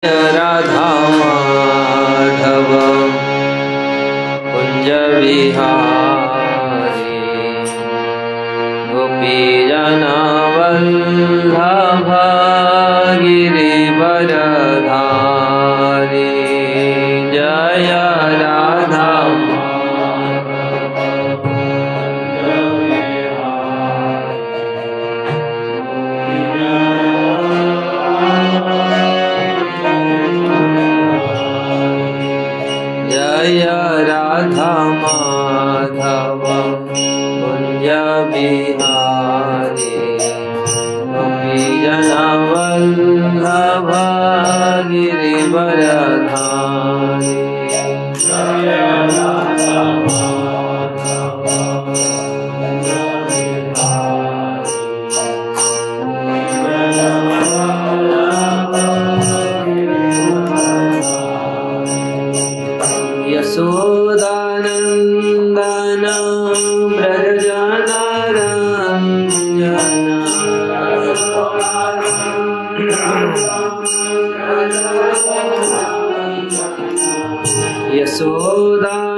राधा माधव कुंज विहारी गोपीजन वल्लभ गिरिवरधारी जय राधा जय राधा माधव कुंज बिहारी गोपीजन वल्लभ गिरिवरधारी जय राधा माधव कुंज बिहारी यशोदानंदन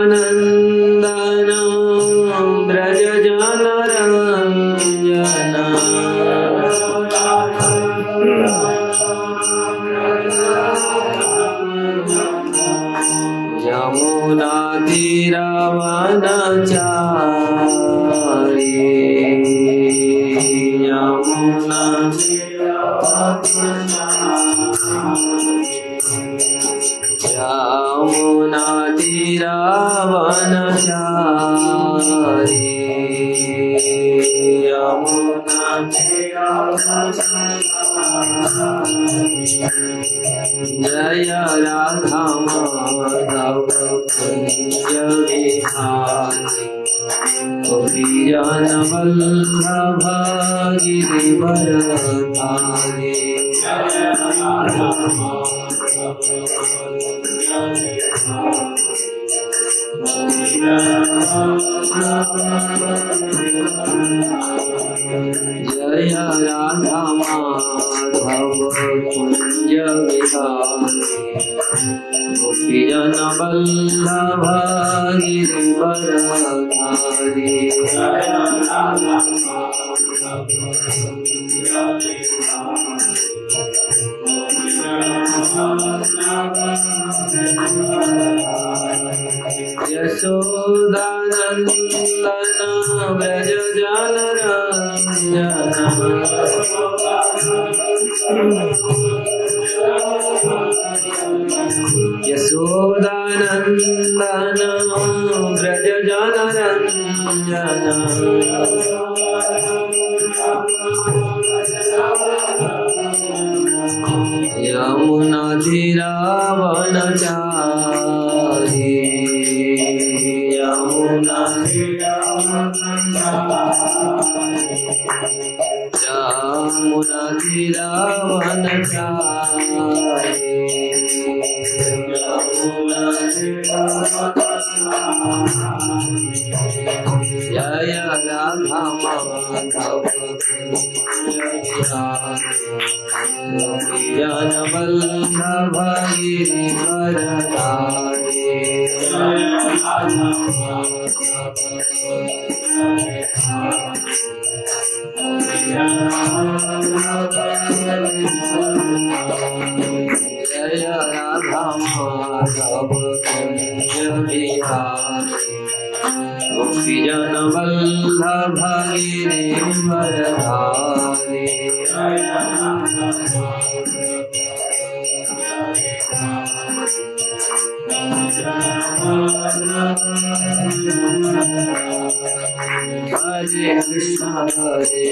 यशोदानंदन ब्रजजन रंजन यमुना तीरवनचारी यमुना यमुना तीरवनचारी यमुना जय राधा माधव कुंज विहारी गोपीजन वल्लभ गिरिवरधारी जय राधा माधव जय राधा माधव कुंज विहारी गोपीजन वल्लभ गिरिवरधारी जय राधा माधव यशोदानंदन व्रजजन रंजन यशोदानंदन व्रजजन रंजन यमुना तीरवनचारी यमुना यमुना तीरवनचारी जय राधा माधव गोपीजन वल्लभ गिरिवरधारी जय राधा माधव कुंज बिहारी गोपीजन वल्लभ गिरिवरधारी हरे कृष्ण कृष्ण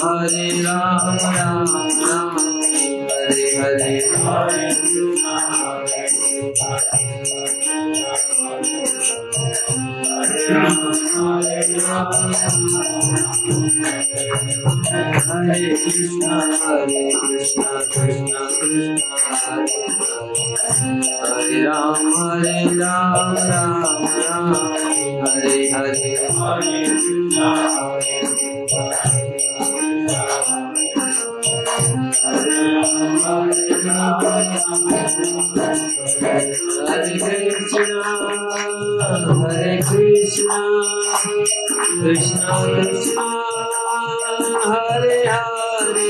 हरे राम राम राम हरे हरे हरे कृष्ण कृष्ण कृष्ण हरे Ram Ram Ram Hare Hare Hare Hare Krishna, Krishna Krishna, Hare Hare,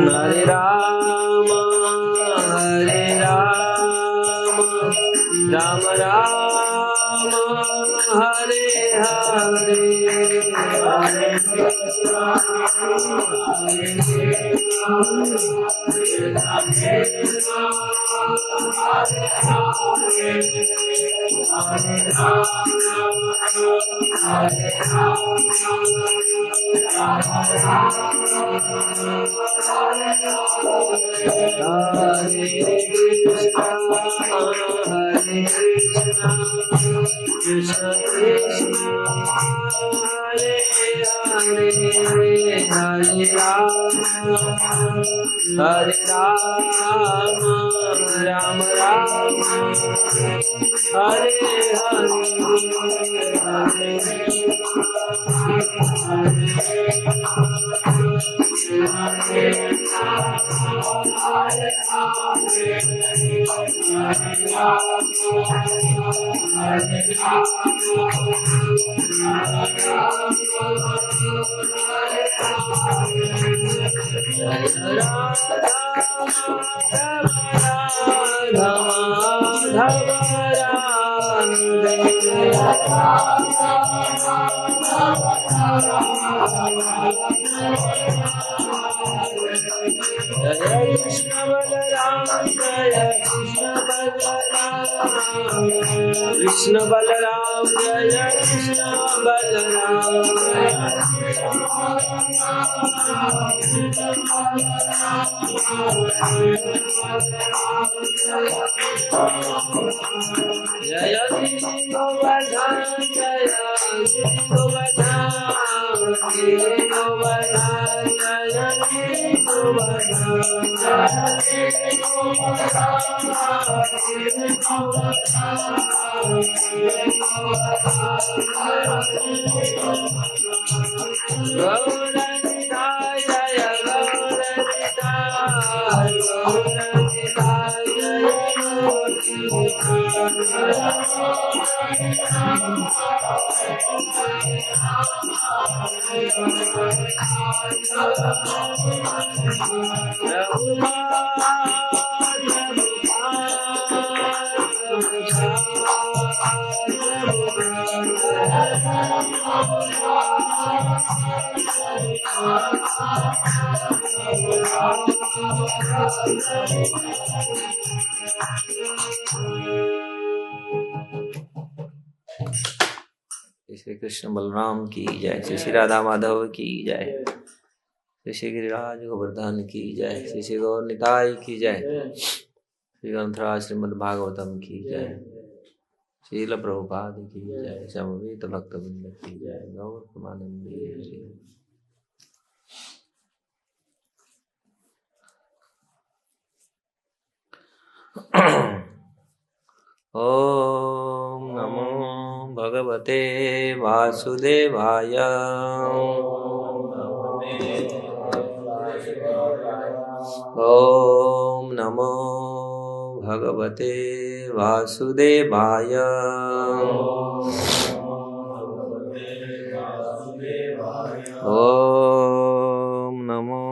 Hare Rama, Hare Rama, Rama Rama, Hare Hare, Hare Krishna, Hare Krishna, Krishna Krishna, Hare Hare, Hare Rama, Hare Rama, Rama Rama, Hare Hare, Hare Jaya Krishna Balaram, Jaya Krishna Balaram, Krishna Balaram, Jaya Krishna Balaram, Jaya Giri Govardhan, Jaya Giri Govardhan, Giri Govardhan, Jaya Giri Govardhan, Jaya Giri Govardhan, Giri Govardhan, Giri Govardhan, Gauranitai, Jaya Gauranitai, Gauranitai, Jaya Shri Krishna Balram की जय, श्री श्री राधा माधव की जय, श्री श्री गिरिराज गोवर्धन की जय, श्री श्री गौर निताई की जय, श्री ग्रंथराज श्रीमद् भागवतम की जय, श्रील प्रभुपाद की जय, समवेत भक्तवृंद की जय, गौर प्रेमानंदी हरि। ओम नमो भगवते वासुदेवाय, ओम नमो भगवते वासुदेवाय, ओम नमो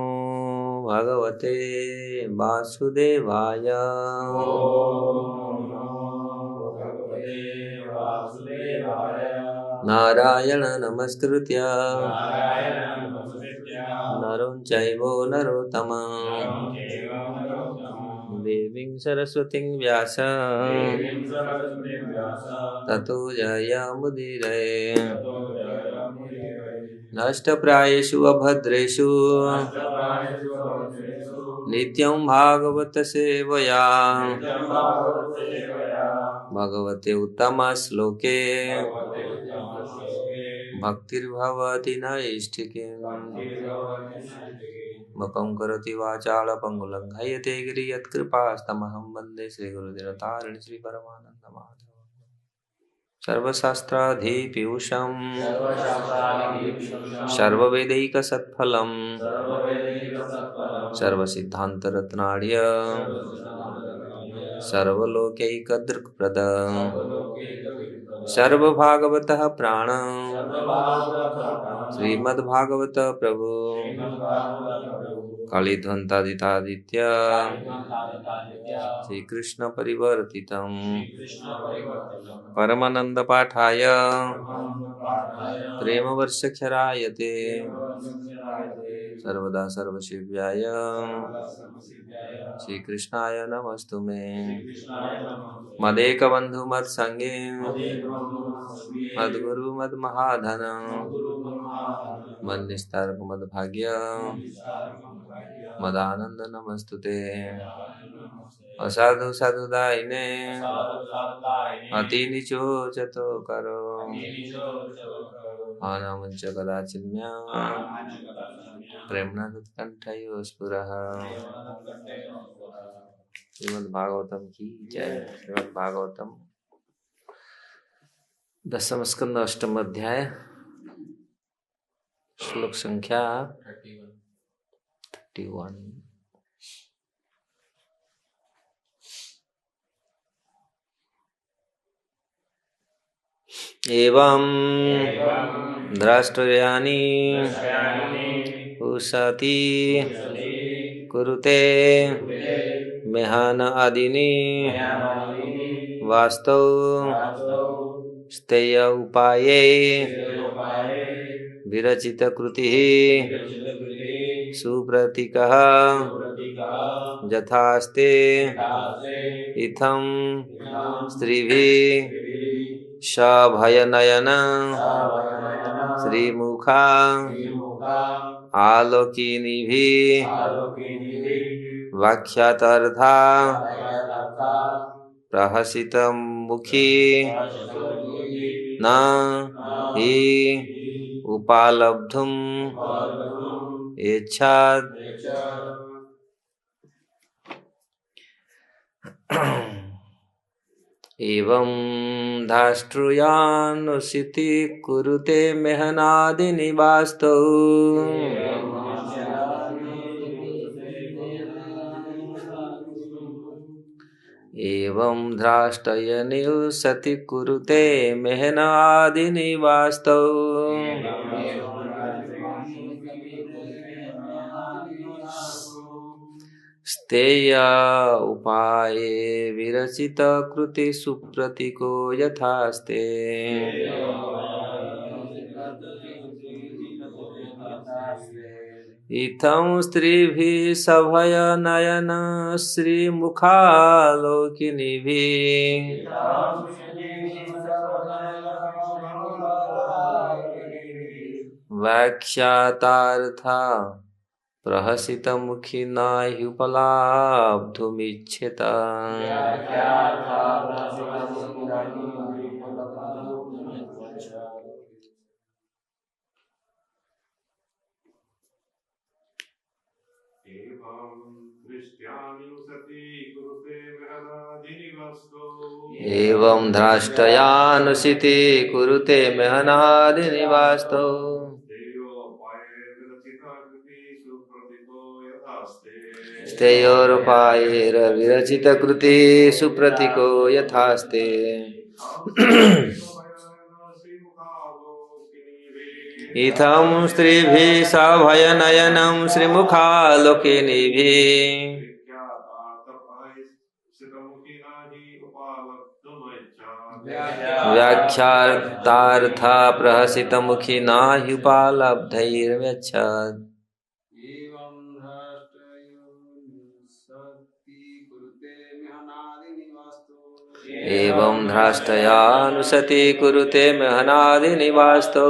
भगवते वासुदेवाय, नारायण नमस्कृत्य नरं चैव नरोत्तमं देवीं सरस्वतीं व्यास ततो जयमुदीरये। नष्टप्रायेषु अभद्रेषु नित्यं भागवत सेवया, भगवते उत्तमश्लोके भक्तिर्भवति नैष्ठिकीम्। मुखं करोति वाचालं पङ्गुलङ्घयते गिरिं यत्कृपास्तमहं वन्दे श्रीगुरुदिनतारिणि श्रीपरमानन्दमाधवम्। सर्वशास्त्राधिपीयूषं सर्ववेदैकसत्फलं सर्वसिद्धान्तरत्नार्य सर्वलोकैकदृक्प्रद सर्वभागवतः प्राण श्रीमद्भागवत प्रभु कलिध्वंतादितादित्य श्रीकृष्ण परिवर्तितं परमानंद पाठाय प्रेमवर्षक्षरायते सर्वदा सर्वशिव्याय श्रीकृष्णाय नमस्तुमे मदेकबन्धु मत्संगे मद्गुरु मद्महाधन मन्निस्तारक मद्भाग्य मदानंद नमस्तुते असाधु साधुदायिने अति नीचो चतो करो आनामुंच कदाचिन्या प्रेमना कंठयो स्फुरः। श्रीमद् भागवतम की जय। श्रीमद् भागवतम 10th स्कंद 8th अध्याय श्लोक संख्या 31। एवं द्रष्टव्यानि उशति कुरुते मेहन आदिनी वास्तव स्तेय उपाये विरचित कृति सुप्रतीकः यथास्ते इत्थं स्त्रीभिः सभयनयन श्रीमुखा आलोकिनीभिः वाक्यार्थाः प्रहसितमुखी न हि उपलब्धुम् इच्छात्। एवं धाष्ट्रुयानुसिति कुरुते मेहनादिनिवास्तौ एवं ध्राष्टयनुसति कुरुते मेहनादिनिवास्तौ स्तेय उपाये विरचित कृति सुप्रतीको यथास्ते इत्थं स्त्रीभिः सभयनयन श्रीमुखालोकिनीभिः व्याख्यातार्था प्रहसितमुखिना ह्युपलब्धुमिच्छेत। एवं ध्राष्टयानुसिति कुरुते मेहनादिनिवास्तौ स्तेयोरुपायैर्विरचित कृति सुप्रतीको यथास्ते इत्थं स्त्रीभिः सभयनयनं श्रीमुखालोकिनीभिः व्याख्यातार्था प्रहसितमुखिना ह्युपलब्धैर्व्यच्छत्। एवं ध्राष्टयानुसति कुरुते मेहनादिनिवास्तौ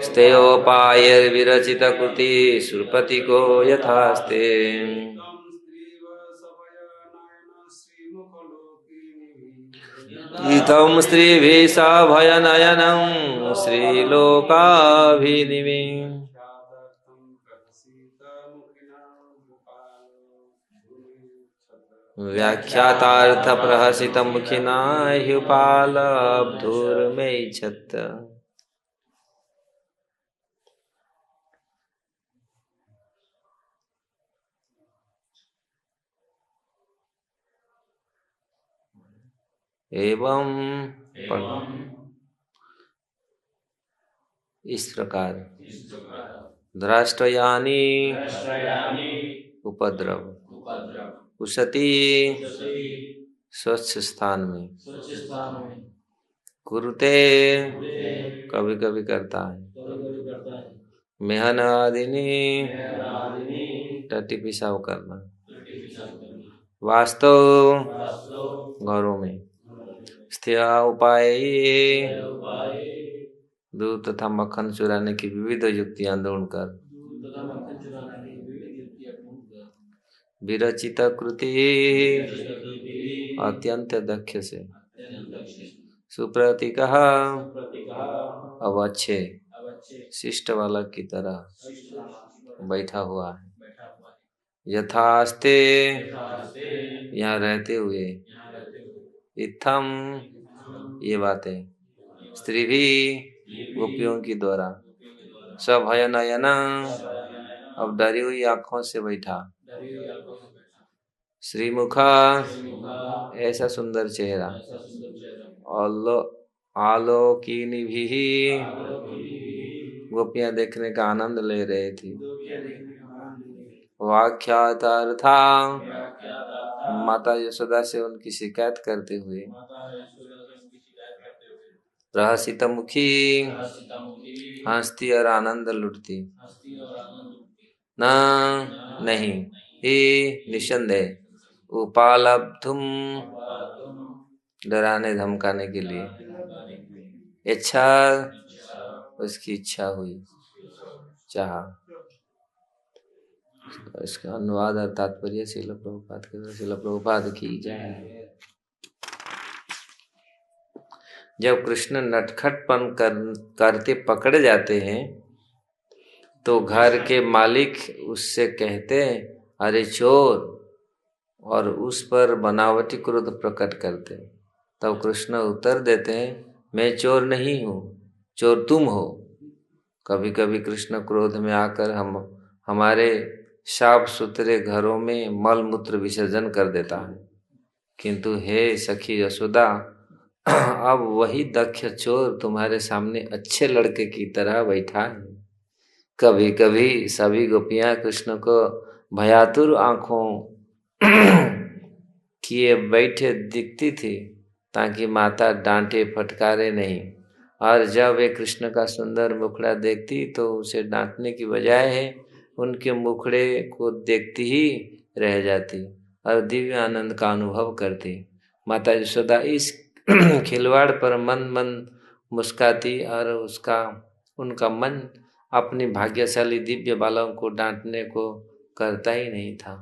स्तेयोपायैर्विरचित कृति सुप्रतीको यथास्ते इत्थं स्त्रीभिः सभयनयनं श्रीलोकाभिनिविः व्याख्यातार्थ प्रहसित मुखिना ह्युपालब्धुर्मेच्छत्। एवं इस प्रकार द्रष्टयानी उपद्रव उशति स्वच्छ स्थान में कुरुते कभी कभी करता है मेहनादिनी टट्टी पिशाब करना वास्तव घरों में स्थिया उपाय दूध तथा मक्खन चुराने की विविध युक्तियां ढूंढकर विरचित कृति अत्यंत दक्ष से सुप्रतीक अब अच्छे शिष्ट बालक की तरह बैठा हुआ है यथास्ते यहाँ रहते हुए इत्थम ये बातें स्त्री भी गोपियों की द्वारा सभय नयना अब डरी हुई आंखों से बैठा श्रीमुखा ऐसा सुंदर चेहरा आलोकिनी भी गोपियां देखने का आनंद ले रही थी व्याख्यातार्था माता यशोदा से उनकी शिकायत करते हुए प्रहसित मुखी हंसती और आनंद लुटती न नहीं ही निसंदेह उपालब्धुम डराने धमकाने के लिए इच्छा उसकी इच्छा हुई चाहा। इसका अनुवाद और तात्पर्य श्रील प्रभुपाद की जय। जब कृष्ण नटखटपन करते पकड़े जाते हैं तो घर के मालिक उससे कहते हैं अरे चोर, और उस पर बनावटी क्रोध प्रकट करते हैं। तब कृष्ण उत्तर देते हैं मैं चोर नहीं हूँ, चोर तुम हो। कभी कभी कृष्ण क्रोध में आकर हमारे साफ सुथरे घरों में मल मूत्र विसर्जन कर देता है, किंतु हे सखी यशोदा, अब वही दक्ष चोर तुम्हारे सामने अच्छे लड़के की तरह बैठा है। कभी कभी सभी गोपियां कृष्ण को भयातुर आंखों किए बैठे दिखती थी ताकि माता डांटे फटकारे नहीं, और जब वे कृष्ण का सुंदर मुखड़ा देखती तो उसे डांटने की बजाय उनके मुखड़े को देखती ही रह जाती और दिव्य आनंद का अनुभव करती। माता यशोदा इस खिलवाड़ पर मन मन मुस्काती और उनका मन अपनी भाग्यशाली दिव्य बालों को डांटने को करता ही नहीं था।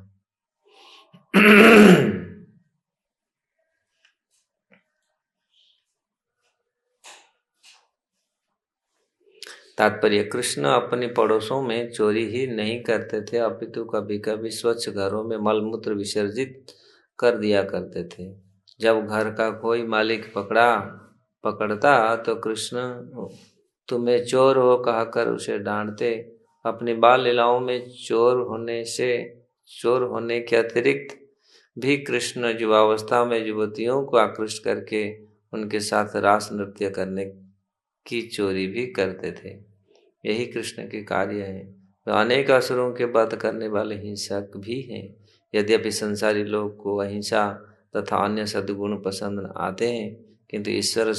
तात्पर्य कृष्ण अपने पड़ोसों में चोरी ही नहीं करते थे, अपितु कभी कभी स्वच्छ घरों में मलमूत्र विसर्जित कर दिया करते थे। जब घर का कोई मालिक पकड़ता तो कृष्ण तुम्हें चोर हो कहकर उसे डांटते। अपनी बाल लीलाओं में चोर होने के अतिरिक्त भी कृष्ण युवावस्था में युवतियों को आकृष्ट करके उनके साथ रास नृत्य करने की चोरी भी करते थे। यही कृष्ण के कार्य है। वे अनेक असुरों के वध करने वाले हिंसक भी हैं। यद्यपि संसारी लोग को अहिंसा तथा अन्य सद्गुण पसंद आते हैं, किंतु ईश्वर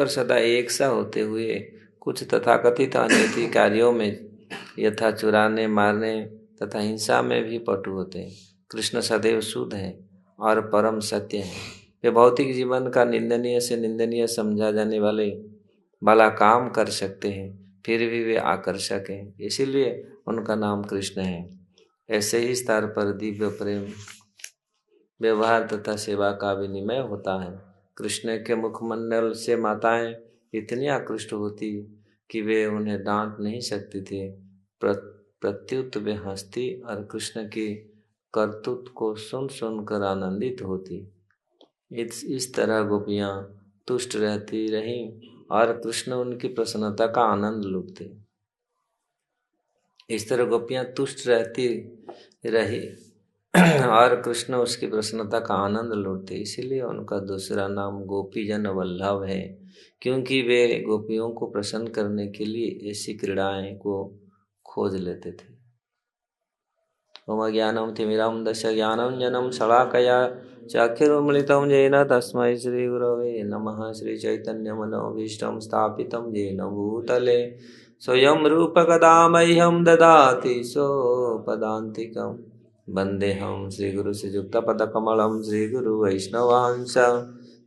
सदा एक सा होते हुए कुछ तथाकथित अनैतिक कार्यों में यथा चुराने, मारने तथा हिंसा में भी पटु होते हैं। कृष्ण सदैव शुद्ध हैं और परम सत्य हैं। वे भौतिक जीवन का निंदनीय से निंदनीय समझा जाने वाला काम कर सकते हैं, फिर भी वे आकर्षक हैं, इसीलिए उनका नाम कृष्ण है। ऐसे ही स्तर पर दिव्य प्रेम, व्यवहार तथा सेवा का विनिमय होता है। कृष्ण के मुखमंडल से माताएं इतनी आकृष्ट होती कि वे उन्हें डांट नहीं सकती थी। प्रत्युत वे हंसती और कृष्ण की करतूत को सुन सुनकर आनंदित होती। इस तरह गोपियां तुष्ट रहती रहीं और कृष्ण उनकी प्रसन्नता का आनंद लूटते। इस तरह गोपियां तुष्ट रहती रही और कृष्ण उसकी प्रसन्नता का आनंद लूटते, इसीलिए उनका दूसरा नाम गोपीजन वल्लभ है, क्योंकि वे गोपियों को प्रसन्न करने के लिए ऐसी क्रीड़ाएं को खोज लेते थे। मम ज्ञानम तिमिरम दश ज्ञानम जनम शलाकया चक्षुरुन्मीलितं येन तस्मै श्री गुरवे नमः। श्री चैतन्य मनोभीष्टं स्थापितं येन भूतले स्वयं रूप कदा मह्यं ददाति स्वपदान्तिकम्। वन्देऽहं श्रीगुरु श्रीयुक्तपदकमलं श्रीगुरु वैष्णवांश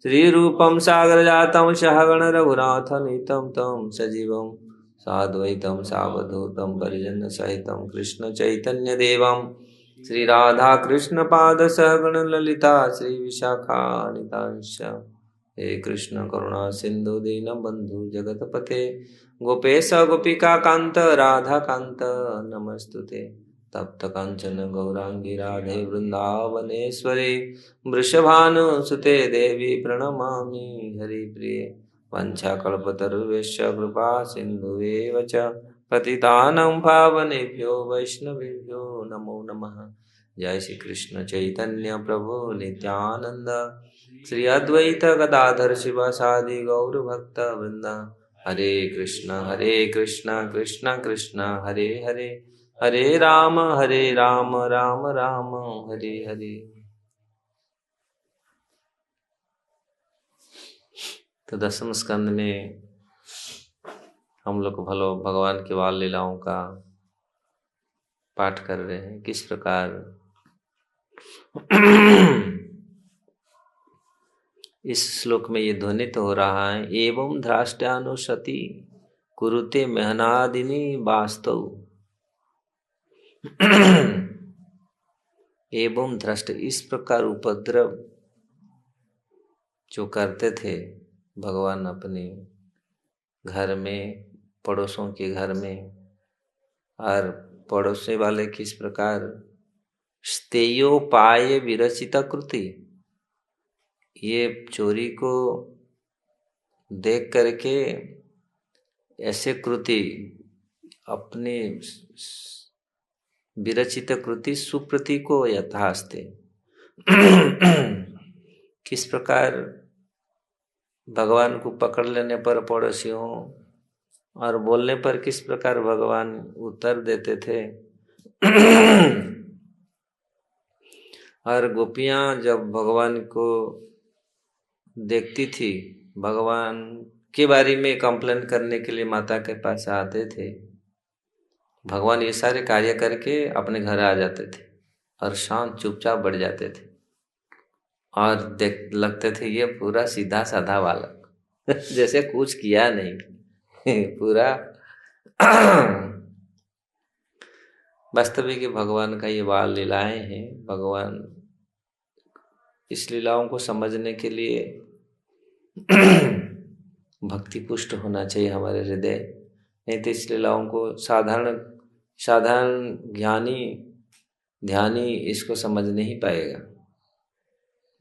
श्रीरूपं सागरजातं सहगण रघुनाथनीतं तं सजीवं साद्वैतं सावधूतं परिजनसहितं कृष्ण चैतन्यदेवं श्री राधा कृष्ण पाद सहगण ललिता श्री विशाखानितांश। हे कृष्ण करुणा सिंधु दीनबंधु जगतपते गोपेश गोपिका कांत राधा कांत नमस्तुते। तप्त कांचन गौरांगी राधे वृंदावनेश्वरी वृषभानुसुते देवी प्रणमामि हरिप्रिये। वंशाकल्पतरुभ्यश्च कृपा सिन्धुवेव च पतितानं पावनेभ्यो वैष्णवेभ्यो नमो नमः। जय श्री कृष्ण चैतन्य प्रभु नित्यानंद श्री अद्वैत गदाधर शिवासादि गौर भक्त वृंद। हरे कृष्ण कृष्ण कृष्ण हरे हरे, हरे राम राम राम हरे हरे। तो दसम स्कंद में हम लोग भगवान की बाल लीलाओं का पाठ कर रहे हैं। किस प्रकार इस श्लोक में ये ध्वनित हो रहा है, एवं ध्राष्ट्यानुसति कुरुते मेहनादिनी वास्तव। एवं धृष्ट, इस प्रकार उपद्रव जो करते थे भगवान अपने घर में, पड़ोसों के घर में, और पड़ोसी वाले किस प्रकार स्तेयोपाय विरचिता कृति, ये चोरी को देख करके ऐसे कृति अपने विरचित कृति सुप्रति को यथास्ते। किस प्रकार भगवान को पकड़ लेने पर पड़ोसियों और बोलने पर किस प्रकार भगवान उत्तर देते थे। और गोपियां जब भगवान को देखती थी, भगवान के बारे में कंप्लेन करने के लिए माता के पास आते थे। भगवान ये सारे कार्य करके अपने घर आ जाते थे और शांत चुपचाप बढ़ जाते थे और देख लगते थे ये पूरा सीधा साधा बालक जैसे कुछ किया नहीं पूरा वास्तविक भगवान का ये बाल लीलाएं हैं। भगवान इस लीलाओं को समझने के लिए भक्ति पुष्ट होना चाहिए हमारे हृदय, नहीं तो इस लीलाओं को साधारण ध्यानी इसको समझ नहीं पाएगा।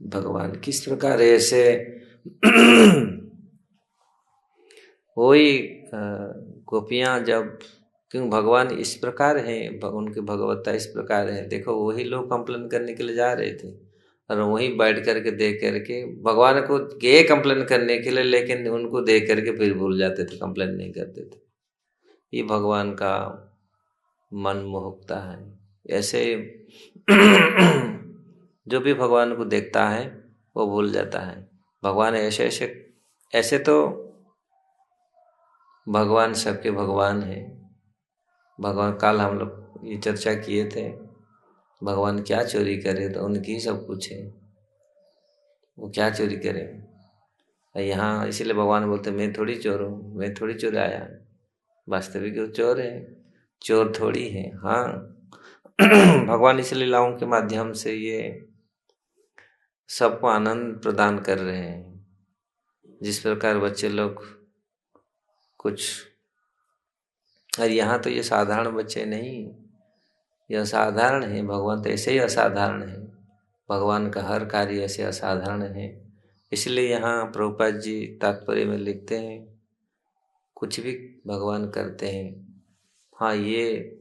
भगवान किस प्रकार ऐसे वही गोपियां जब, क्यों भगवान इस प्रकार हैं, उनकी भगवत्ता इस प्रकार है। देखो वही लोग कंप्लेन करने के लिए जा रहे थे और वहीं बैठ करके देख करके भगवान को गए कंप्लेन करने के लिए, लेकिन उनको देख करके फिर भूल जाते थे, कंप्लेन नहीं करते थे। ये भगवान का मन मोहकता है। ऐसे जो भी भगवान को देखता है वो भूल जाता है। भगवान ऐसे तो भगवान सबके भगवान है। भगवान, कल हम लोग ये चर्चा किए थे, भगवान क्या चोरी करे, तो उनकी सब कुछ है, वो क्या चोरी करे। यहाँ इसीलिए भगवान बोलते मैं थोड़ी चोर हूँ, मैं थोड़ी चुराया। वास्तविक वो चोर है, चोर थोड़ी है। हाँ भगवान इस लीलाओं के माध्यम से ये सबको आनंद प्रदान कर रहे हैं। जिस प्रकार बच्चे लोग कुछ, और यहाँ तो ये साधारण बच्चे नहीं, ये असाधारण है। भगवान तो ऐसे ही असाधारण है। भगवान का हर कार्य ऐसे असाधारण है। इसलिए यहाँ प्रभुपाद जी तात्पर्य में लिखते हैं, कुछ भी भगवान करते हैं, हाँ ये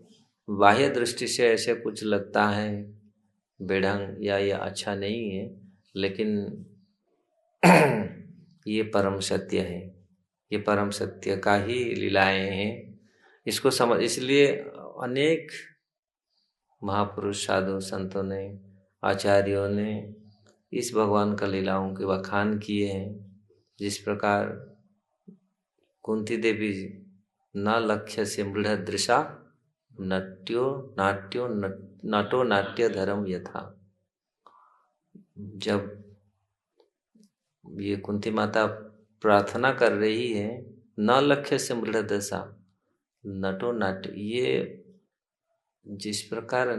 बाह्य दृष्टि से ऐसे कुछ लगता है बेढंग या ये अच्छा नहीं है, लेकिन ये परम सत्य है। ये परम सत्य का ही लीलाएं हैं। इसको समझ, इसलिए अनेक महापुरुष साधु संतों ने, आचार्यों ने इस भगवान का लीलाओं के बखान किए हैं। जिस प्रकार कुंती देवी न लक्ष्य से मृढ़ दृशा नटो नाट्य धर्म यथा। जब ये कुंती माता प्रार्थना कर रही है, न लक्ष्य से मृढ़ दशा नटो नाट्य, ये जिस प्रकार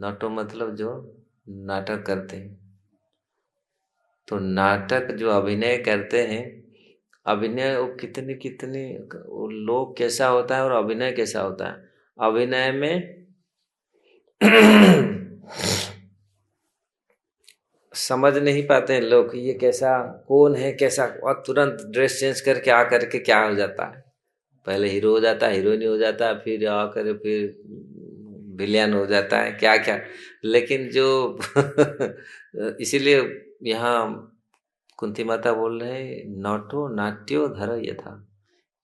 नटो मतलब जो नाटक करते हैं, तो नाटक जो अभिनय करते हैं, अभिनय वो कितनी वो लोग कैसा होता है और अभिनय कैसा होता है। अभिनय में समझ नहीं पाते हैं लोग ये कैसा, कौन है कैसा, और तुरंत ड्रेस चेंज करके आकर के क्या हो जाता है, पहले हीरो हो जाता है, हीरोइन हो जाता है, फिर आकर फिर विलियन हो जाता है, क्या क्या। लेकिन जो इसीलिए यहाँ कुंती माता बोल रहे हैं, नटो नाट्यो धर यथा।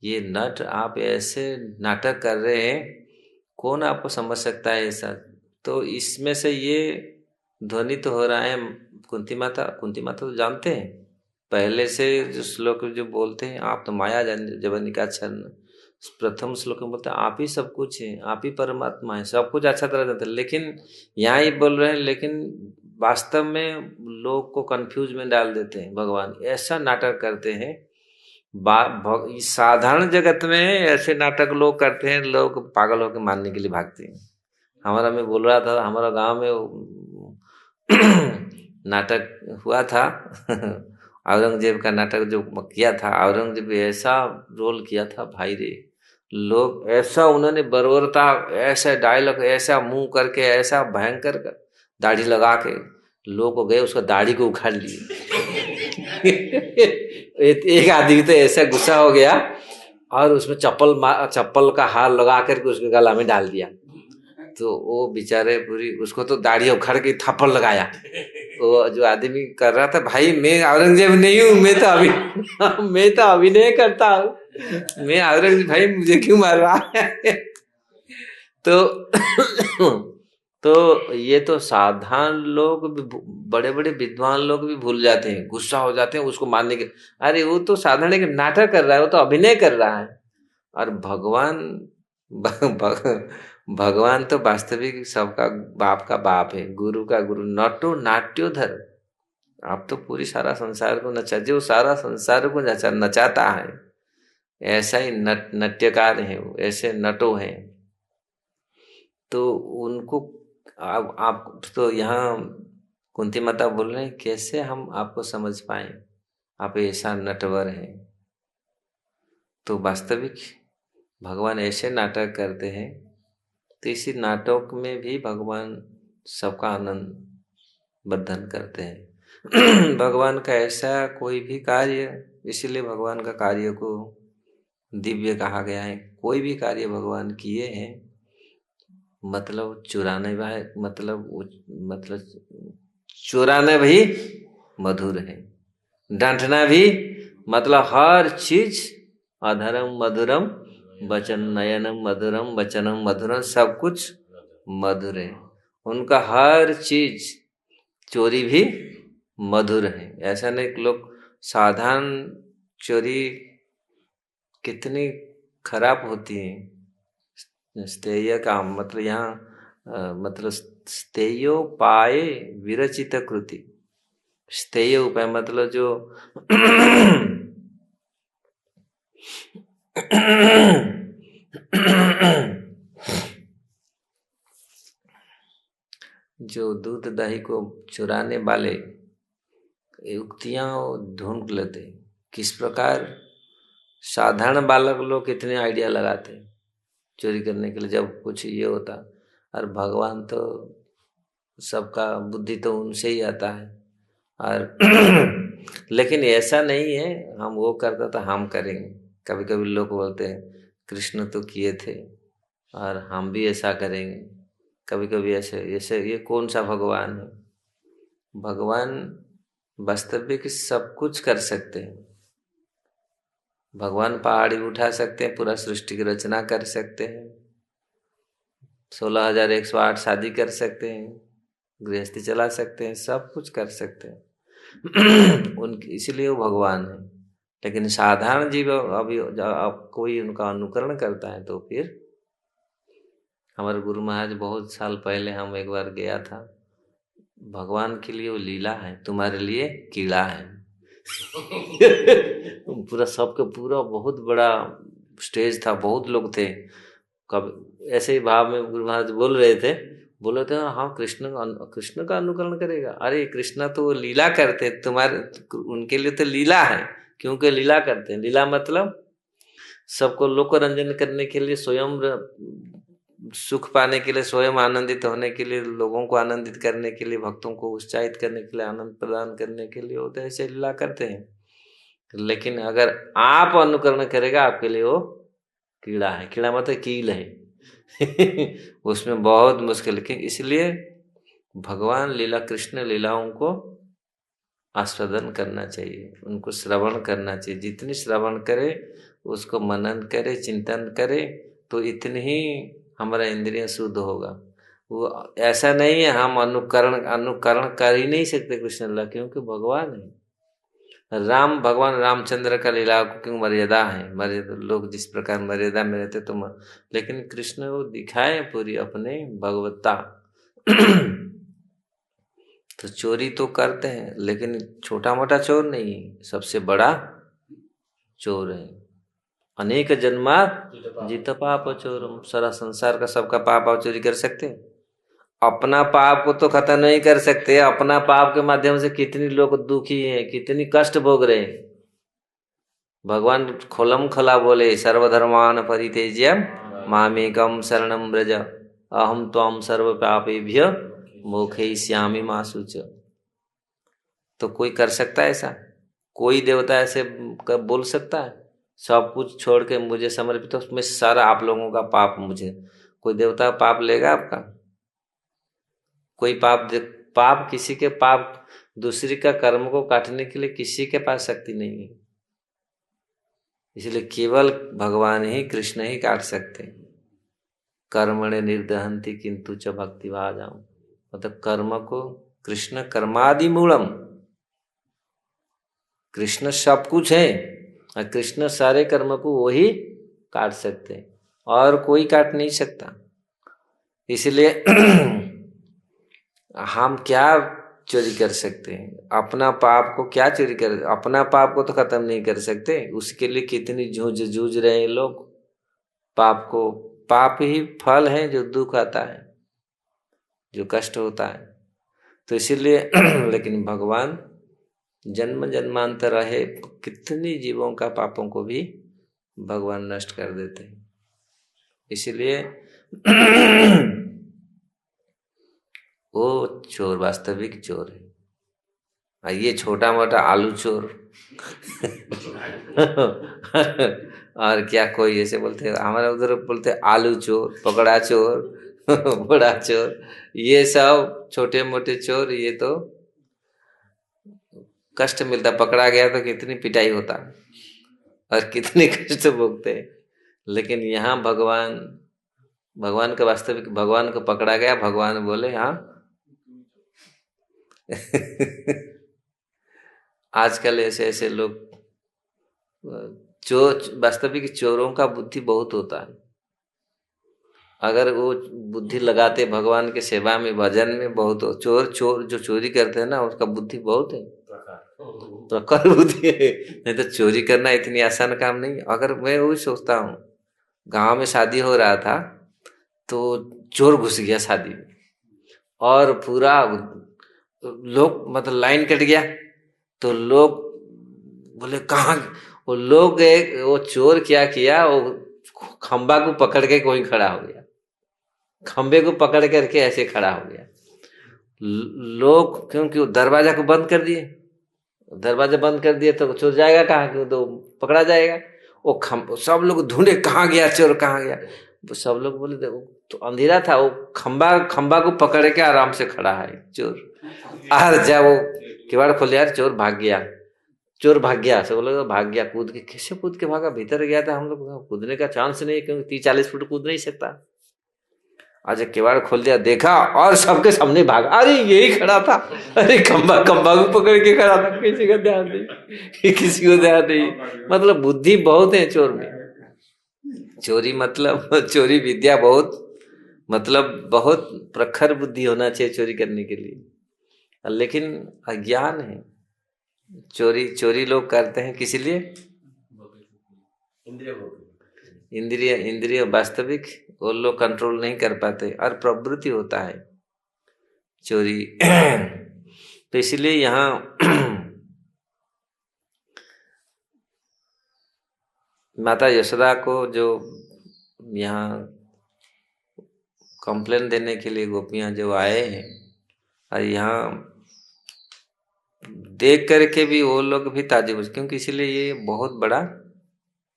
ये नट आप ऐसे नाटक कर रहे हैं, कौन आपको समझ सकता है ऐसा। तो इसमें से ये ध्वनि तो हो रहा है, कुंती माता तो जानते हैं पहले से, जो श्लोक जो बोलते हैं, आप तो माया जवनिका छन्न, प्रथम श्लोक में बोलते हैं आप ही सब कुछ है, आप ही परमात्मा है, सब कुछ अच्छा तरह जानते हैं। लेकिन यहाँ ही बोल रहे हैं, लेकिन वास्तव में लोग को कंफ्यूज में डाल देते हैं। भगवान ऐसा नाटक करते हैं, साधारण जगत में ऐसे नाटक लोग करते हैं, लोग पागल होकर मानने के लिए भागते हैं। हमारा, मैं बोल रहा था, हमारा गांव में नाटक हुआ था औरंगजेब का नाटक जो किया था, औरंगजेब ऐसा रोल किया था भाई रे, लोग ऐसा उन्होंने बर्बरता, ऐसा डायलॉग, ऐसा मुंह करके, ऐसा भयंकर दाढ़ी लगा के लोग को गए, उसका दाढ़ी को उखाड़ लिए एक आदमी तो ऐसा गुस्सा हो गया और उसमें चप्पल का हार लगा करके उसके गला में डाल दिया। तो वो बेचारे पूरी, उसको तो दाढ़ी उखाड़ के थप्पड़ लगाया। तो जो आदमी कर रहा था, भाई मैं औरंगजेब नहीं हूँ, मैं तो अभिनय करता हूँ, मैं औरंगजेब, भाई मुझे क्यों मार रहा है तो ये तो साधारण लोग, बड़े बड़े विद्वान लोग भी भूल जाते हैं, गुस्सा हो जाते हैं उसको मारने के। अरे वो तो साधारण एक नाटक कर रहा है, वो तो अभिनय कर रहा है। और भगवान तो वास्तविक सबका बाप का बाप है, गुरु का गुरु। नटो नाट्योधर, आप तो पूरी सारा संसार को नचा, जो सारा संसार को नचाता है, ऐसा ही नट्यकार है वो, ऐसे नटो हैं। तो उनको आप तो यहाँ कुंती माता बोल रहे हैं, कैसे हम आपको समझ पाए, आप ऐसा नटवर हैं। तो वास्तविक भगवान ऐसे नाटक करते हैं, तो इसी नाटक में भी भगवान सबका आनंद वर्धन करते हैं। भगवान का ऐसा कोई भी कार्य, इसीलिए भगवान का कार्य को दिव्य कहा गया है। कोई भी कार्य भगवान किए हैं, मतलब चुराने, मतलब चुराना भी मधुर है, डांटना भी, मतलब हर चीज अधरम मधुरम वचन, नयनम मधुरम वचनम मधुरम, सब कुछ मधुर है। उनका हर चीज, चोरी भी मधुर है। ऐसा नहीं, लोग साधारण चोरी कितनी खराब होती है। स्थेय का मतलब यहाँ मतलब स्थेयो पाए विरचित कृति, स्थेय उपाय मतलब जो जो दूध दही को चुराने वाले युक्तियां ढूंढ लेते, किस प्रकार साधारण बालक लोग कितने आइडिया लगाते, चोरी करने के लिए जब कुछ ये होता। और भगवान तो सबका बुद्धि तो उनसे ही आता है। और लेकिन ऐसा नहीं है हम वो करता तो हम करेंगे। कभी कभी लोग बोलते हैं कृष्ण तो किए थे और हम भी ऐसा करेंगे। कभी कभी ऐसे ऐसे ये कौन सा भगवान है? भगवान वास्तविक सब कुछ कर सकते हैं। भगवान पहाड़ी उठा सकते हैं, पूरा सृष्टि की रचना कर सकते हैं, 16,108 शादी कर सकते हैं, गृहस्थी चला सकते हैं, सब कुछ कर सकते हैं। उनकी इसलिए वो भगवान है। लेकिन साधारण जीव अभी अब कोई उनका अनुकरण करता है तो फिर हमारे गुरु महाराज बहुत साल पहले हम एक बार गया था, भगवान के लिए वो लीला है, तुम्हारे लिए कीड़ा है। पूरा सबके पूरा बहुत बड़ा स्टेज था, बहुत लोग थे। कब ऐसे ही भाव में गुरु महाराज बोल रहे थे, बोले थे हाँ कृष्ण का अनुकरण करेगा। अरे कृष्ण तो वो लीला करते, तुम्हारे उनके लिए तो लीला है, क्योंकि लीला करते हैं। लीला मतलब सबको लोक रंजन करने के लिए, स्वयं सुख पाने के लिए, स्वयं आनंदित होने के लिए, लोगों को आनंदित करने के लिए, भक्तों को उत्साहित करने के लिए, आनंद प्रदान करने के लिए होते ऐसे लीला करते हैं। लेकिन अगर आप अनुकरण करेगा आपके लिए वो कीड़ा है। कीड़ा मतलब कील है। उसमें बहुत मुश्किल है। इसलिए भगवान लीला, कृष्ण लीलाओं को आस्वादन करना चाहिए, उनको श्रवण करना चाहिए। जितनी श्रवण करे, उसको मनन करे, चिंतन करे, तो इतनी ही हमारा इंद्रिय शुद्ध होगा। वो ऐसा नहीं है हम अनुकरण कर ही नहीं सकते कृष्ण लीला, क्योंकि भगवान है। भगवान रामचंद्र का लीला क्यों मर्यादा है, मर्यादा लोग जिस प्रकार मर्यादा में रहते तो लेकिन कृष्ण वो दिखाए पूरी अपने भगवत्ता। तो चोरी तो करते हैं, लेकिन छोटा मोटा चोर नहीं, सबसे बड़ा चोर है। अनेक जन्मा जित पाप चोरम, सारा संसार का सबका पाप आप चोरी कर सकते हैं। अपना पाप को तो खत्म नहीं कर सकते। अपना पाप के माध्यम से कितनी लोग दुखी हैं, कितनी कष्ट भोग रहे हैं। भगवान खोलम खोला बोले सर्वधर्मान परित्यज्य मामेकम शरणम व्रज अहम त्वाम सर्व पापेभ्य मोक्षयिष्यामि मा शुच। तो कोई कर सकता है ऐसा? कोई देवता ऐसे बोल सकता है सब कुछ छोड़ के मुझे समर्पित हो, उसमें सारा आप लोगों का पाप मुझे? कोई देवता पाप लेगा आपका? कोई पाप किसी के पाप, दूसरी का कर्म को काटने के लिए किसी के पास शक्ति नहीं है। इसलिए केवल भगवान ही, कृष्ण ही काट सकते हैं। कर्मणे निर्दहंती किंतु च भक्ति भाजाम, मतलब कर्म को कृष्ण कर्मादि मूलम, कृष्ण सब कुछ है और कृष्ण सारे कर्म को वही काट सकते हैं और कोई काट नहीं सकता। इसलिए हम क्या चोरी कर सकते हैं? अपना पाप को क्या चोरी कर, अपना पाप को तो खत्म नहीं कर सकते, उसके लिए कितनी जूझ रहे हैं लोग। पाप को, पाप ही फल है जो दुख आता है, जो कष्ट होता है। तो इसीलिए लेकिन भगवान जन्म जन्मांतर रहे, कितनी जीवों का पापों को भी भगवान नष्ट कर देते हैं। इसीलिए वो चोर वास्तविक चोर है, और ये छोटा मोटा आलू चोर और क्या कोई ऐसे बोलते हैं, हमारे उधर बोलते हैं आलू चोर, पकड़ा चोर, बड़ा चोर, ये सब छोटे मोटे चोर। ये तो कष्ट मिलता, पकड़ा गया तो कितनी पिटाई होता और कितने कष्ट भोगते। लेकिन यहाँ भगवान का वास्तविक, भगवान को पकड़ा गया, भगवान बोले हाँ। आजकल ऐसे ऐसे लोग वास्तविक चोरों का बुद्धि बहुत होता है। अगर वो बुद्धि लगाते भगवान के सेवा में, भजन में, बहुत हो। चोर जो चोरी करते हैं ना, उसका बुद्धि बहुत है, प्रखर बुद्धि है। नहीं तो चोरी करना इतनी आसान काम नहीं। अगर मैं वही सोचता हूँ, गांव में शादी हो रहा था तो चोर घुस गया शादी में और पूरा लोग, मतलब लाइन कट गया, तो लोग बोले कहाँ, वो लोग वो चोर क्या किया, वो खंबा को पकड़ के कोई खड़ा हो गया, खंबे को पकड़ करके ऐसे खड़ा हो गया। लोग क्योंकि वो दरवाजा को बंद कर दिए, दरवाजा बंद कर दिए तो चोर जाएगा कहाँ, क्यों तो पकड़ा जाएगा। वो सब लोग ढूंढे कहाँ गया चोर, कहाँ गया। वो सब लोग बोले तो अंधेरा था, वो खंबा को पकड़ के आराम से खड़ा है चोर। और जब वो किवाड़ खोले यार चोर भाग गया, चोर भाग गया, सब लोग भाग गया, कूद के। कैसे कूद के भागा, भीतर गया था, हम लोग कूदने का चांस नहीं, क्योंकि 30-40 फुट कूद नहीं सकता। आज किवाड़ खोल दिया, देखा और सबके सामने भागा, अरे यही खड़ा था, अरे खंबा को पकड़ के खड़ा था, किसी का ध्यान नहीं, किसी को ध्यान नहीं। मतलब बुद्धि बहुत है चोर में, चोरी मतलब चोरी विद्या बहुत, मतलब बहुत प्रखर बुद्धि होना चाहिए चोरी करने के लिए, लेकिन अज्ञान है। चोरी लोग करते हैं किस लिए, इंद्रिय वास्तविक वो लोग कंट्रोल नहीं कर पाते, और प्रवृत्ति होता है चोरी। तो इसलिए यहाँ माता यशोदा को जो यहाँ कंप्लेन देने के लिए गोपियां जो आए हैं, और यहाँ देख करके भी वो लोग भी ताजुब, क्योंकि इसीलिए ये बहुत बड़ा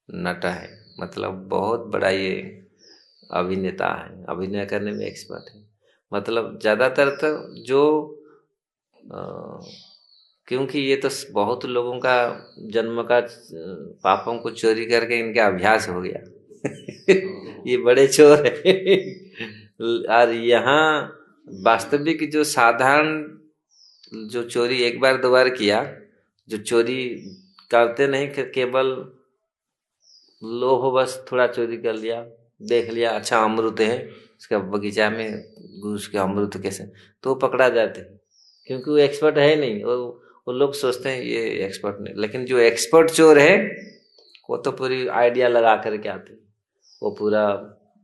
नटा है, मतलब बहुत बड़ा ये अभिनेता है, अभिनय करने में एक्सपर्ट है। मतलब ज्यादातर तो जो क्योंकि ये तो बहुत लोगों का जन्म का पापों को चोरी करके इनका अभ्यास हो गया। ये बड़े चोर है। और यहाँ वास्तविक जो साधारण जो चोरी एक बार दो बार किया, जो चोरी करते नहीं, केवल लोभ बस थोड़ा चोरी कर लिया, देख लिया अच्छा अमृत है इसका बगीचा में, घुस के अमृत कैसे, तो पकड़ा जाते हैं, क्योंकि वो एक्सपर्ट है नहीं। वो लोग सोचते हैं ये एक्सपर्ट नहीं, लेकिन जो एक्सपर्ट चोर है वो तो पूरी आइडिया लगा करके आते हैं, वो पूरा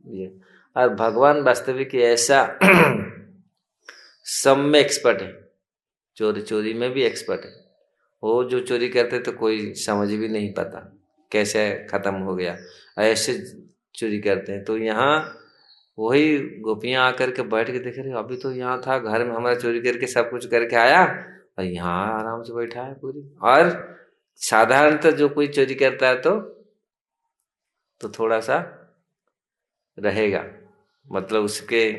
ये। और भगवान वास्तविक ऐसा सब में एक्सपर्ट है, चोरी में भी एक्सपर्ट है। वो जो चोरी करते तो कोई समझ भी नहीं पाता कैसे खत्म हो गया, ऐसे चोरी करते हैं। तो यहाँ वही गोपियां आकर के बैठ के देख रहे, अभी तो यहाँ था घर में हमारा, चोरी करके सब कुछ करके आया और यहाँ आराम से बैठा है पूरी। और साधारणतः जो कोई चोरी करता है तो थोड़ा सा रहेगा, मतलब उसके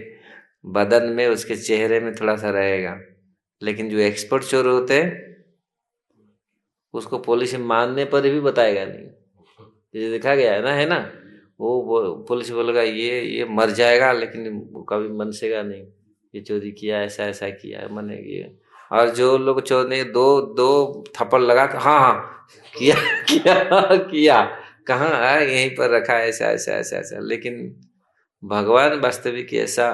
बदन में, उसके चेहरे में थोड़ा सा रहेगा, लेकिन जो एक्सपर्ट चोर होते हैं उसको पुलिस मानने पर भी बताएगा नहीं। ये देखा गया है ना, वो पुलिस बोलेगा ये मर जाएगा, लेकिन वो कभी मनसेगा नहीं ये चोरी किया, ऐसा ऐसा किया है मने ये। और जो लोग चोर ने दो थप्पड़ लगा, हाँ किया किया कहाँ है, यहीं पर रखा है, ऐसा ऐसा ऐसा ऐसा। लेकिन भगवान वास्तविक ऐसा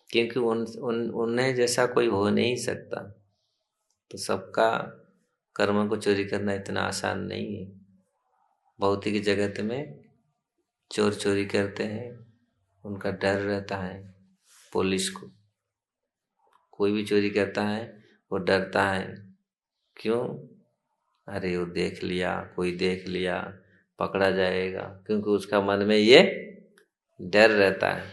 क्योंकि उन्हें जैसा कोई हो नहीं सकता, तो सबका कर्म को चोरी करना इतना आसान नहीं है। भौतिक जगत में चोर चोरी करते हैं, उनका डर रहता है पुलिस को, कोई भी चोरी करता है वो डरता है। क्यों, अरे वो देख लिया, कोई देख लिया पकड़ा जाएगा, क्योंकि उसका मन में ये डर रहता है।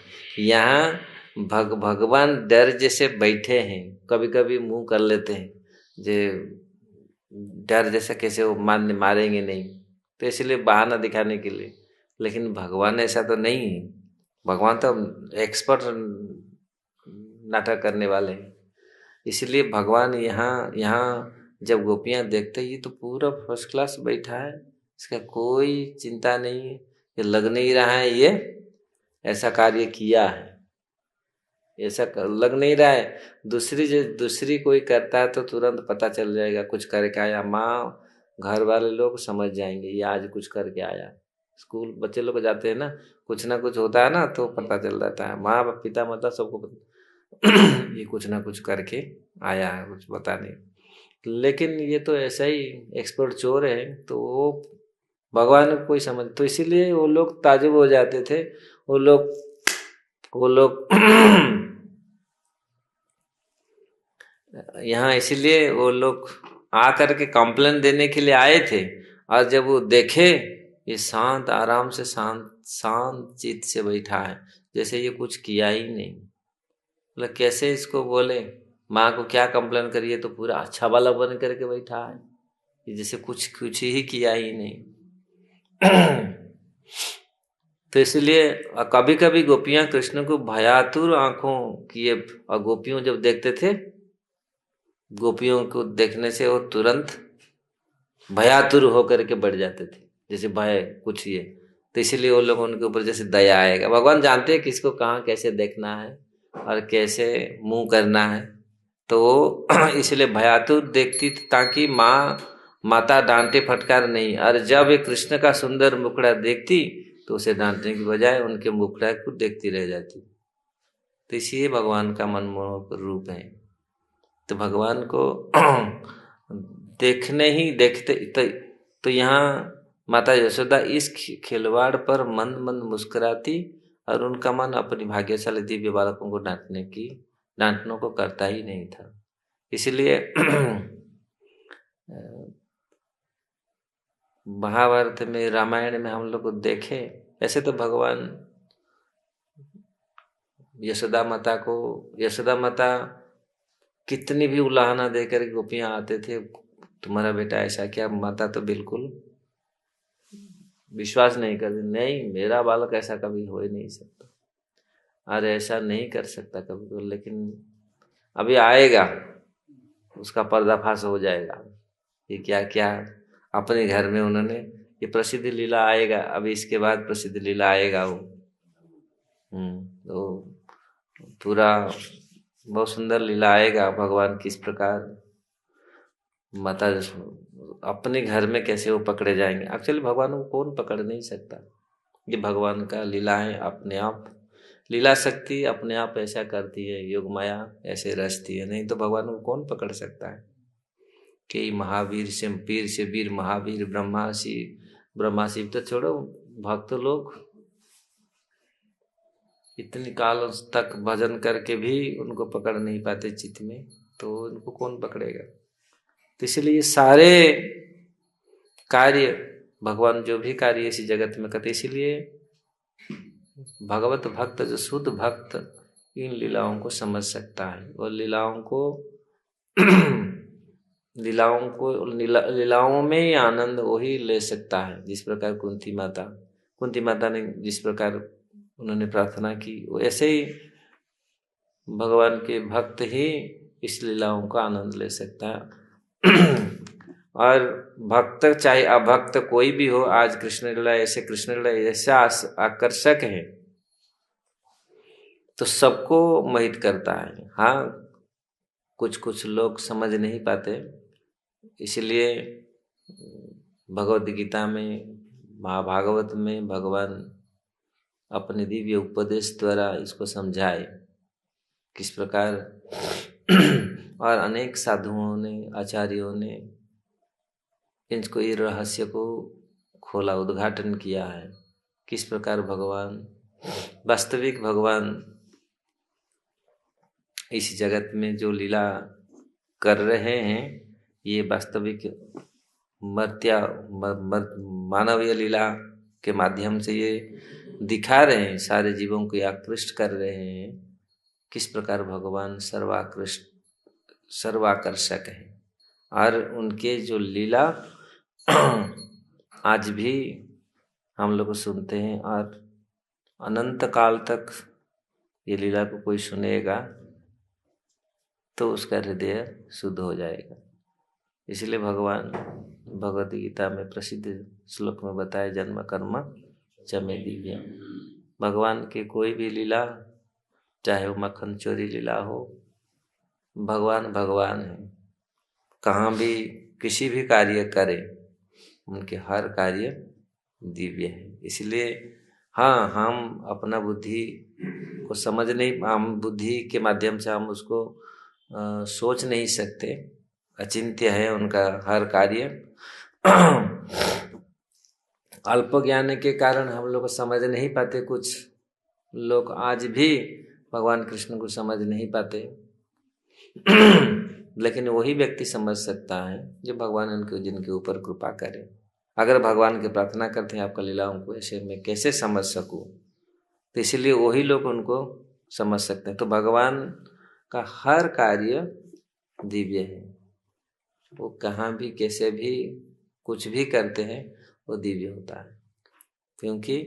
यहाँ भगवान डर जैसे बैठे हैं, कभी कभी मुंह कर लेते हैं जे डर जैसा, कैसे वो मारेंगे नहीं, तो इसलिए बहाना दिखाने के लिए। लेकिन भगवान ऐसा तो नहीं है, भगवान तो एक्सपर्ट नाटक करने वाले हैं। इसलिए भगवान यहाँ जब गोपियां देखते ये तो पूरा फर्स्ट क्लास बैठा है, इसका कोई चिंता नहीं है, ये लग नहीं रहा है ये ऐसा कार्य किया है, ऐसा लग नहीं रहा है। दूसरी कोई करता है तो तुरंत पता चल जाएगा, कुछ करके आया, माँ घर वाले लोग समझ जाएंगे ये आज कुछ करके आया। स्कूल बच्चे लोग जाते हैं ना, कुछ ना कुछ होता है ना तो पता चल जाता है, माँ पिता माता सबको पता ये कुछ ना कुछ करके आया है, कुछ पता नहीं। लेकिन ये तो ऐसा ही एक्सपर्ट चोर है, तो वो भगवान को कोई समझ, तो इसीलिए वो लोग ताजुब हो जाते थे। वो लोग यहाँ इसीलिए वो लोग आकर के कंप्लेन देने के लिए आए थे। और जब वो देखे ये शांत आराम से शांत शांत चित्त से बैठा है, जैसे ये कुछ किया ही नहीं। मतलब कैसे इसको बोले, माँ को क्या कंप्लेन करिए तो पूरा अच्छा वाला बन करके बैठा है, ये जैसे कुछ कुछ ही किया ही नहीं। तो इसलिए कभी कभी गोपियां कृष्ण को भयातुर आंखों किए, और गोपियों जब देखते थे, गोपियों को देखने से वो तुरंत भयातुर होकर के बढ़ जाते थे, जैसे भय कुछ ये। तो इसीलिए वो लोग उनके ऊपर जैसे दया आएगा। भगवान जानते हैं किसको कहाँ कैसे देखना है और कैसे मुंह करना है, तो वो इसलिए भयातुर देखती थी ताकि माता डांटे फटकार नहीं। और जब ये कृष्ण का सुंदर मुखड़ा देखती तो उसे डांटने की बजाय उनके मुखड़ा को देखती रह जाती। तो इसीलिए भगवान का मनमोहक रूप है। तो भगवान को देखने ही देखते तो यहाँ माता यशोदा इस खिलवाड़ पर मंद मंद मुस्कुराती, और उनका मन अपनी भाग्यशाली दिव्य बालकों को डांटने को करता ही नहीं था। इसलिए महाभारत में, रामायण में हम लोग को देखे, ऐसे तो भगवान यशोदा माता कितनी भी उलाहना देकर गोपियां आते थे, तुम्हारा बेटा ऐसा क्या, माता तो बिल्कुल विश्वास नहीं करती, नहीं मेरा बालक ऐसा कभी हो ही नहीं सकता, अरे ऐसा नहीं कर सकता कभी तो। लेकिन अभी आएगा, उसका पर्दाफाश हो जाएगा, ये क्या क्या अपने घर में उन्होंने, ये प्रसिद्ध लीला आएगा, अभी इसके बाद प्रसिद्ध लीला आएगा वो। तो पूरा बहुत सुंदर लीला आएगा, भगवान किस प्रकार माता अपने घर में कैसे वो पकड़े जाएंगे। एक्चुअली भगवान को कौन पकड़ नहीं सकता, ये भगवान का लीला है, अपने आप लीला शक्ति अपने आप ऐसा करती है, योग माया ऐसे रचती है, नहीं तो भगवान को कौन पकड़ सकता है। कि महावीर से वीर महावीर, ब्रह्मा शिव तो छोड़ो, भक्त लोग इतनी काल तक भजन करके भी उनको पकड़ नहीं पाते चित्त में, तो उनको कौन पकड़ेगा। तो इसलिए सारे कार्य भगवान जो भी कार्य इसी जगत में करते, इसीलिए भगवत भक्त जो शुद्ध भक्त इन लीलाओं को समझ सकता है, और लीलाओं में ही आनंद वही ले सकता है। जिस प्रकार कुंती माता ने जिस प्रकार उन्होंने प्रार्थना की, वो ऐसे ही भगवान के भक्त ही इस लीलाओं का आनंद ले सकता है। और भक्त चाहे अभक्त कोई भी हो, आज कृष्ण लीला ऐसा आकर्षक है तो सबको मोहित करता है। हाँ, कुछ लोग समझ नहीं पाते, इसलिए भगवद गीता में, महाभागवत में भगवान अपने दिव्य उपदेश द्वारा इसको समझाए किस प्रकार। और अनेक साधुओं ने, आचार्यों ने इनको ये रहस्य को खोला, उद्घाटन किया है, किस प्रकार वास्तविक भगवान इस जगत में जो लीला कर रहे हैं, ये वास्तविक मानवीय लीला के माध्यम से ये दिखा रहे हैं, सारे जीवों को आकृष्ट कर रहे हैं, किस प्रकार भगवान सर्वाकर्षक है। और उनके जो लीला आज भी हम लोग सुनते हैं, और अनंत काल तक ये लीला को कोई सुनेगा तो उसका हृदय शुद्ध हो जाएगा। इसलिए भगवान भगवद गीता में प्रसिद्ध श्लोक में बताया, जन्म कर्म च मे दिव्यम। भगवान की कोई भी लीला, चाहे वो मक्खन चोरी लीला हो, भगवान है, कहाँ भी किसी भी कार्य करे, उनके हर कार्य दिव्य है। इसलिए हाँ, हम अपना बुद्धि को समझ नहीं, हम बुद्धि के माध्यम से हम उसको सोच नहीं सकते, अचिंत्य है उनका हर कार्य। अल्प ज्ञान के कारण हम लोग समझ नहीं पाते, कुछ लोग आज भी भगवान कृष्ण को समझ नहीं पाते। लेकिन वही व्यक्ति समझ सकता है जो भगवान जिनके ऊपर कृपा करे। अगर भगवान की प्रार्थना करते हैं आपका लीलाओं को ऐसे मैं कैसे समझ सकूं, तो इसीलिए वही लोग उनको समझ सकते हैं। तो भगवान का हर कार्य दिव्य है, वो कहाँ भी कैसे भी कुछ भी करते हैं वो दिव्य होता है। क्योंकि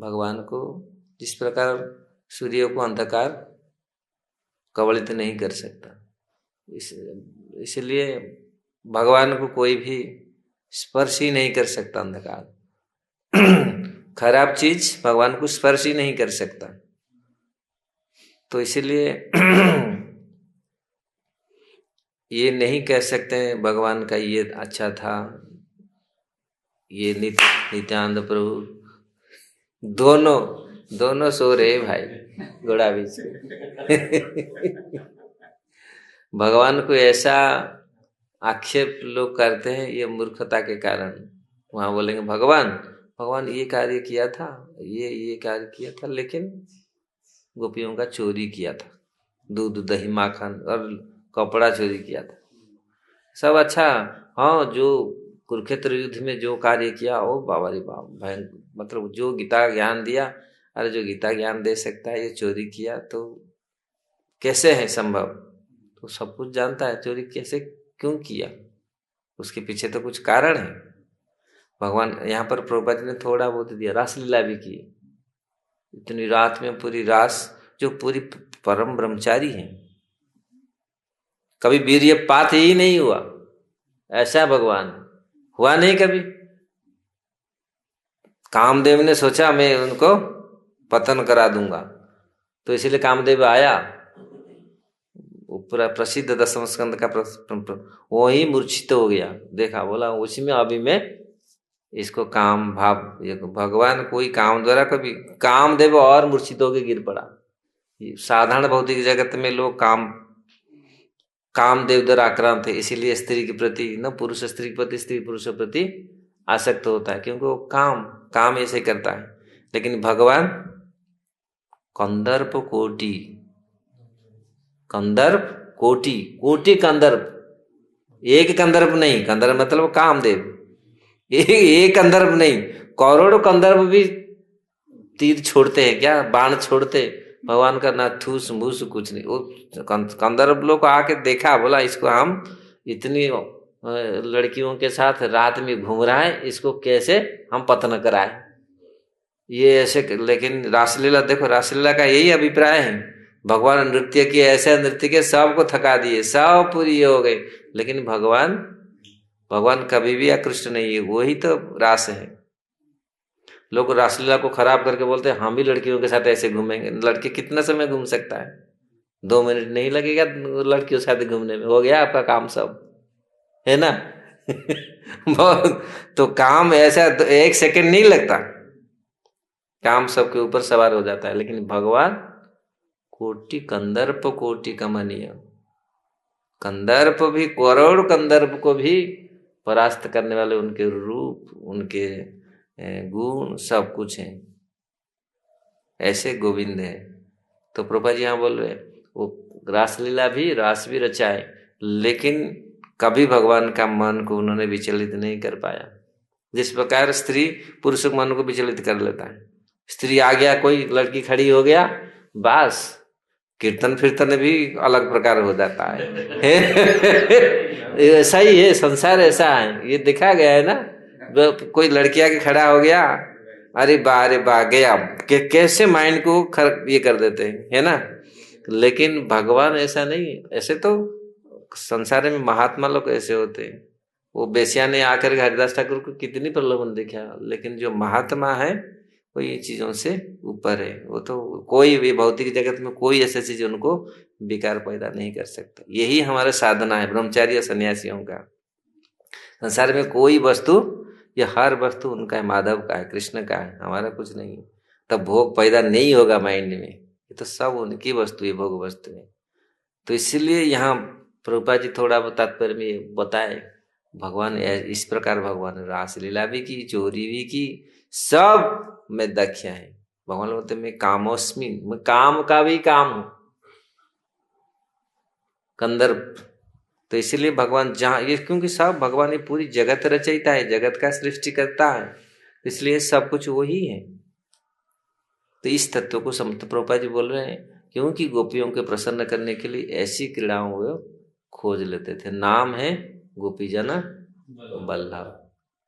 भगवान को जिस प्रकार सूर्य को अंधकार कबलित नहीं कर सकता, इसलिए भगवान को कोई भी स्पर्श ही नहीं कर सकता अंधकार। खराब चीज भगवान को स्पर्श ही नहीं कर सकता। तो इसलिए ये नहीं कह सकते भगवान का ये अच्छा था, ये नित्यानंद प्रभु दोनों सो रहे भाई घोड़ा बीच भगवान को ऐसा आक्षेप लोग करते हैं ये मूर्खता के कारण। वहां बोलेंगे भगवान ये कार्य किया था, ये कार्य किया था, लेकिन गोपियों का चोरी किया था, दूध दही माखन और कपड़ा चोरी किया था। सब अच्छा, हाँ, जो कुरुक्षेत्र युद्ध में जो कार्य किया ओ बाबा रे बाबा, मतलब जो गीता ज्ञान दिया, अरे जो गीता ज्ञान दे सकता है ये चोरी किया तो कैसे है संभव? तो सब कुछ जानता है चोरी कैसे क्यों किया, उसके पीछे तो कुछ कारण है। भगवान यहाँ पर प्रभुपाद जी ने थोड़ा बहुत दिया, रासलीला भी की, इतनी रात में पूरी रास, जो पूरी परम ब्रह्मचारी है, कभी वीर्यपात ही नहीं हुआ, ऐसा भगवान हुआ नहीं कभी। कामदेव ने सोचा मैं उनको पतन करा दूंगा, तो इसीलिए कामदेव आया, पूरा प्रसिद्ध दशम स्कंद का वो ही मूर्छित हो गया, देखा, बोला उसी में अभी मैं इसको काम भाव, ये भगवान कोई काम द्वारा कभी, कामदेव और मूर्छित होकर गिर पड़ा। साधारण भौतिक जगत में लोग कामदेव द्वारा आक्रांत है, इसीलिए स्त्री के प्रति न पुरुष स्त्री के प्रति, स्त्री पुरुष के प्रति आसक्त होता है, क्योंकि वो काम ऐसे करता है। लेकिन भगवान कंदर्प कोटि कंदर्प, एक कंदर्प नहीं, कंदर्प मतलब कामदेव, एक कंदर्प नहीं, करोड़ों कंदर्प भी तीर छोड़ते हैं क्या, बाण छोड़ते, भगवान का ना ठूस मूस कुछ नहीं। वो कंदर्प लोग आके देखा, बोला इसको हम इतनी लड़कियों के साथ रात में घूम रहा है, इसको कैसे हम पतन कराए, ये ऐसे। लेकिन रासलीला देखो, रासलीला का यही अभिप्राय है, भगवान नृत्य किए, ऐसे नृत्य के सबको थका दिए, सब पूरी हो गए, लेकिन भगवान कभी भी आकृष्ट नहीं है, वही तो रास है। लोग रासलीला को खराब करके बोलते हैं हम भी लड़कियों के साथ ऐसे घूमेंगे। लड़के कितना समय घूम सकता है, 2 मिनट नहीं लगेगा लड़कियों के साथ घूमने में, हो गया आपका काम सब, है ना। तो काम ऐसा 1 सेकंड नहीं लगता, काम सबके ऊपर सवार हो जाता है। लेकिन भगवान कोटि कंदर्प कोटि कमनीय, कंदर्प भी, करोड़ कंदर्प को भी परास्त करने वाले उनके रूप, उनके गुण सब कुछ है, ऐसे गोविंद है। तो प्रभुपाद जी यहाँ बोल रहे वो रासलीला भी, रास भी रचाए, लेकिन कभी भगवान का मन को उन्होंने विचलित नहीं कर पाया। जिस प्रकार स्त्री पुरुष के मन को विचलित कर लेता है, स्त्री आ गया, कोई लड़की खड़ी हो गया, बस कीर्तन फिरतन भी अलग प्रकार हो जाता है। ऐसा ही है, संसार ऐसा है, ये देखा गया है ना। कोई लड़की आके खड़ा हो गया, अरे बा गया, कैसे माइंड को ये कर देते हैं, है ना। लेकिन भगवान ऐसा नहीं, ऐसे तो संसार में महात्मा लोग ऐसे होते हैं। वो बेसिया ने आकर हरिदास ठाकुर को कितनी प्रलोभन देखा, लेकिन जो महात्मा है वो ये चीजों से ऊपर है। वो तो कोई भी भौतिक जगत में कोई ऐसी चीज उनको विकार पैदा नहीं कर सकता। यही हमारा साधना है ब्रह्मचारी या सन्यासियों का। संसार में कोई वस्तु, ये हर वस्तु उनका है, माधव का है, कृष्ण का है, हमारा कुछ नहीं है। तब भोग पैदा नहीं होगा माइंड में, ये तो सब उनकी वस्तु है, भोग वस्तु है। तो इसीलिए यहाँ प्रभुपाद जी थोड़ा तात्पर्य में बताए, भगवान इस प्रकार भगवान रासलीला भी की, चोरी भी की, सब में दक्ष है। भगवान बोलते मैं कामोस्मि, मैं काम का भी काम हूं। कंदर्प तो इसलिए भगवान जहाँ ये, क्योंकि सब भगवान ये पूरी जगत रचयिता है, जगत का सृष्टि करता है, इसलिए सब कुछ वही है। तो इस तत्व को समर्थ प्रभुपाद जी बोल रहे हैं, क्योंकि गोपियों के प्रसन्न करने के लिए ऐसी क्रीड़ाओं को खोज लेते थे। नाम है गोपी जन बल्लभ,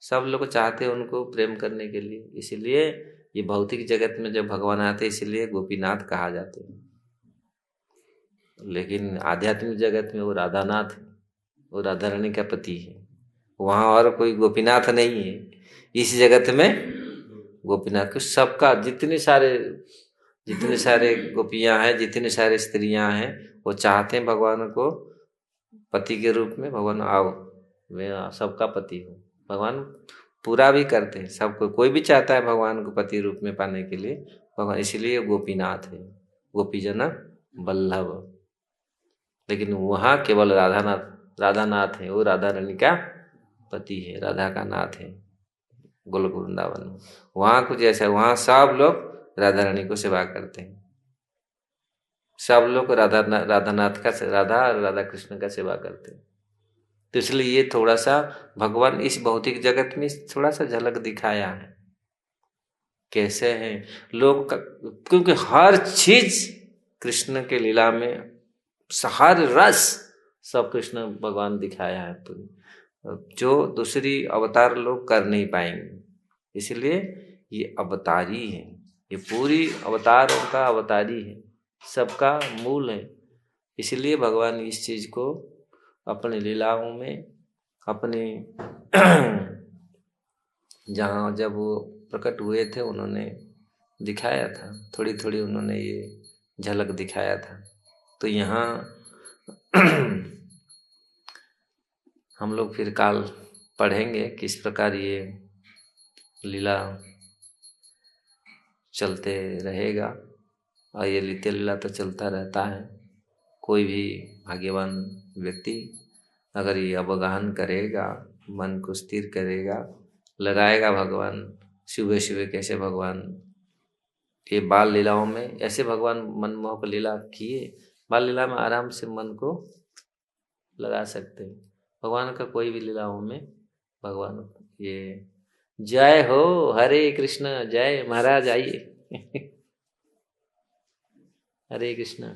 सब लोग चाहते हैं उनको प्रेम करने के लिए, इसीलिए ये भौतिक जगत में जब भगवान आते हैं इसलिए गोपीनाथ कहा जाते हैं। लेकिन आध्यात्मिक जगत में वो राधानाथ है, वो राधा रानी का पति है, वहाँ और कोई गोपीनाथ नहीं है। इस जगत में गोपीनाथ को सबका जितने सारे गोपियां हैं, जितने सारे स्त्रियां हैं, वो चाहते हैं भगवान को पति के रूप में, भगवान आओ मैं सबका पति हूँ। भगवान पूरा भी करते हैं सबको, कोई भी चाहता है भगवान को पति रूप में पाने के लिए भगवान, इसीलिए गोपीनाथ है, गोपीजन बल्लभ। लेकिन वहाँ केवल राधानाथ है, वो राधा रानी का पति है, राधा का नाथ है गोलोक वृंदावन में। वहाँ कुछ ऐसा, वहाँ सब लोग राधा रानी को सेवा करते हैं, सब लोग राधानाथ का राधा कृष्ण का सेवा करते हैं। तो इसलिए ये थोड़ा सा भगवान इस भौतिक जगत में थोड़ा सा झलक दिखाया है कैसे हैं लोग क्योंकि हर चीज कृष्ण के लीला में, हर रस सब कृष्ण भगवान दिखाया है, जो दूसरी अवतार लोग कर नहीं पाएंगे। इसलिए ये अवतारी है, ये पूरी अवतारों का अवतारी है, सबका मूल है। इसलिए भगवान इस चीज को अपने लीलाओं में, अपने जहाँ जब वो प्रकट हुए थे उन्होंने दिखाया था, थोड़ी थोड़ी उन्होंने ये झलक दिखाया था। तो यहाँ हम लोग फिर काल पढ़ेंगे किस प्रकार ये लीला चलते रहेगा। और ये नित्य लीला तो चलता रहता है। कोई भी भाग्यवान व्यक्ति अगर ये अवगाहन करेगा, मन को स्थिर करेगा, लगाएगा भगवान सुबह सुबह कैसे भगवान ये बाल लीलाओं में ऐसे भगवान मनमोहक लीला किए, बाल लीला में आराम से मन को लगा सकते हैं। भगवान का कोई भी लीलाओं में भगवान ये जय हो हरे कृष्ण, जय महाराज आइए हरे कृष्ण।